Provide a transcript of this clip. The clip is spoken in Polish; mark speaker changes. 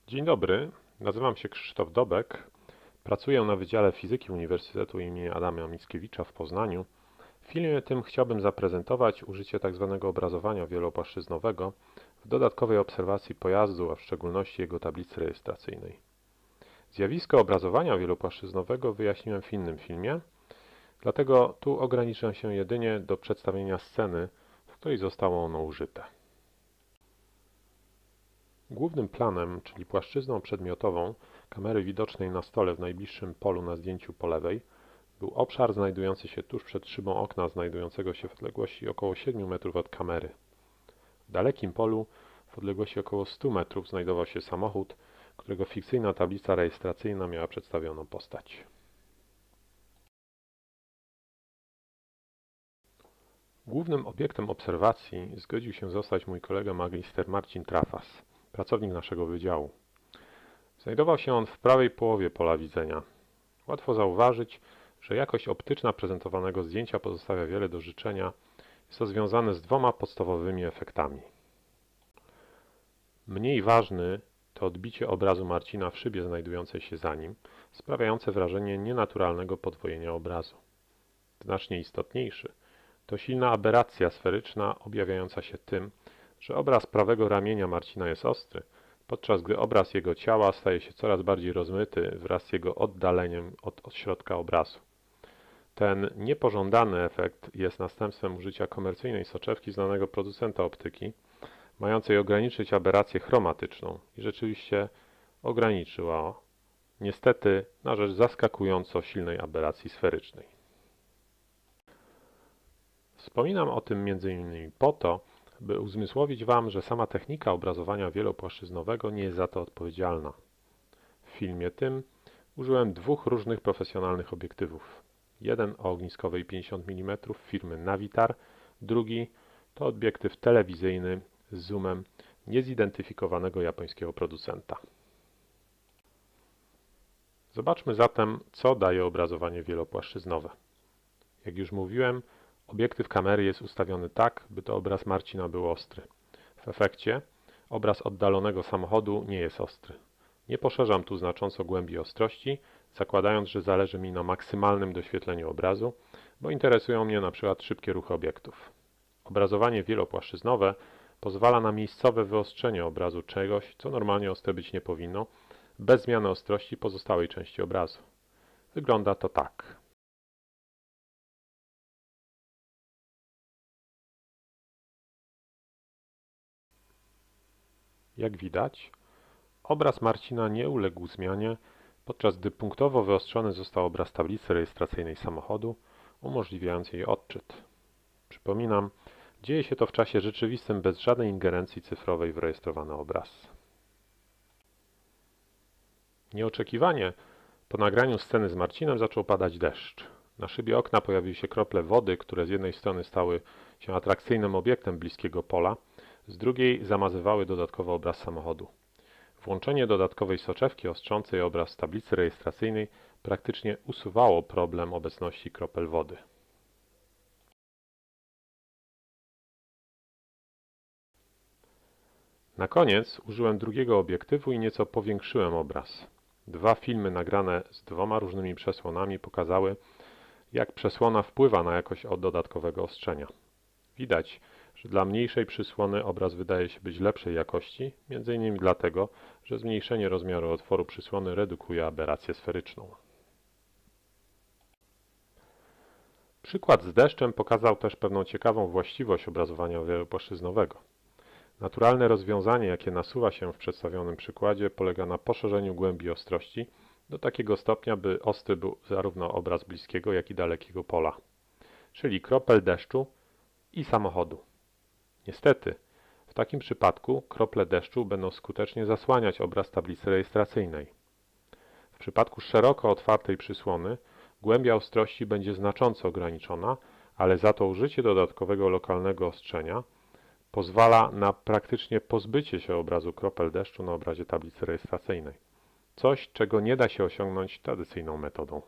Speaker 1: Dzień dobry, nazywam się Krzysztof Dobek. Pracuję na Wydziale Fizyki Uniwersytetu im. Adama Mickiewicza w Poznaniu. W filmie tym chciałbym zaprezentować użycie tzw. obrazowania wielopłaszczyznowego w dodatkowej obserwacji pojazdu, a w szczególności jego tablicy rejestracyjnej. Zjawisko obrazowania wielopłaszczyznowego wyjaśniłem w innym filmie, dlatego tu ograniczę się jedynie do przedstawienia sceny, w której zostało ono użyte. Głównym planem, czyli płaszczyzną przedmiotową kamery widocznej na stole w najbliższym polu na zdjęciu po lewej, był obszar znajdujący się tuż przed szybą okna, znajdującego się w odległości około 7 metrów od kamery. W dalekim polu, w odległości około 100 metrów, znajdował się samochód, którego fikcyjna tablica rejestracyjna miała przedstawioną postać. Głównym obiektem obserwacji zgodził się zostać mój kolega magister Marcin Trafas, pracownik naszego wydziału. Znajdował się on w prawej połowie pola widzenia. Łatwo zauważyć, że jakość optyczna prezentowanego zdjęcia pozostawia wiele do życzenia. Jest to związane z dwoma podstawowymi efektami. Mniej ważny to odbicie obrazu Marcina w szybie znajdującej się za nim, sprawiające wrażenie nienaturalnego podwojenia obrazu. Znacznie istotniejszy to silna aberracja sferyczna objawiająca się tym, że obraz prawego ramienia Marcina jest ostry, podczas gdy obraz jego ciała staje się coraz bardziej rozmyty wraz z jego oddaleniem od środka obrazu. Ten niepożądany efekt jest następstwem użycia komercyjnej soczewki znanego producenta optyki, mającej ograniczyć aberrację chromatyczną i rzeczywiście ograniczyła, niestety, na rzecz zaskakująco silnej aberracji sferycznej. Wspominam o tym m.in. po to, by uzmysłowić Wam, że sama technika obrazowania wielopłaszczyznowego nie jest za to odpowiedzialna. W filmie tym użyłem dwóch różnych profesjonalnych obiektywów. Jeden o ogniskowej 50 mm firmy Navitar, drugi to obiektyw telewizyjny z zoomem niezidentyfikowanego japońskiego producenta. Zobaczmy zatem, co daje obrazowanie wielopłaszczyznowe. Jak już mówiłem, obiektyw kamery jest ustawiony tak, by to obraz Marcina był ostry. W efekcie obraz oddalonego samochodu nie jest ostry. Nie poszerzam tu znacząco głębi ostrości, zakładając, że zależy mi na maksymalnym doświetleniu obrazu, bo interesują mnie np. szybkie ruchy obiektów. Obrazowanie wielopłaszczyznowe pozwala na miejscowe wyostrzenie obrazu czegoś, co normalnie ostre być nie powinno, bez zmiany ostrości pozostałej części obrazu. Wygląda to tak. Jak widać, obraz Marcina nie uległ zmianie, podczas gdy punktowo wyostrzony został obraz tablicy rejestracyjnej samochodu, umożliwiając jej odczyt. Przypominam, dzieje się to w czasie rzeczywistym bez żadnej ingerencji cyfrowej w rejestrowany obraz. Nieoczekiwanie po nagraniu sceny z Marcinem zaczął padać deszcz. Na szybie okna pojawiły się krople wody, które z jednej strony stały się atrakcyjnym obiektem bliskiego pola, z drugiej zamazywały dodatkowo obraz samochodu. Włączenie dodatkowej soczewki ostrzącej obraz z tablicy rejestracyjnej praktycznie usuwało problem obecności kropel wody. Na koniec użyłem drugiego obiektywu i nieco powiększyłem obraz. Dwa filmy nagrane z dwoma różnymi przesłonami pokazały, jak przesłona wpływa na jakość dodatkowego ostrzenia. Widać, że dla mniejszej przysłony obraz wydaje się być lepszej jakości, m.in. dlatego, że zmniejszenie rozmiaru otworu przysłony redukuje aberrację sferyczną. Przykład z deszczem pokazał też pewną ciekawą właściwość obrazowania wielopłaszczyznowego. Naturalne rozwiązanie, jakie nasuwa się w przedstawionym przykładzie, polega na poszerzeniu głębi ostrości do takiego stopnia, by ostry był zarówno obraz bliskiego, jak i dalekiego pola, czyli kropel deszczu i samochodu. Niestety, w takim przypadku krople deszczu będą skutecznie zasłaniać obraz tablicy rejestracyjnej. W przypadku szeroko otwartej przysłony głębia ostrości będzie znacząco ograniczona, ale za to użycie dodatkowego lokalnego ostrzenia pozwala na praktycznie pozbycie się obrazu kropel deszczu na obrazie tablicy rejestracyjnej. Coś, czego nie da się osiągnąć tradycyjną metodą.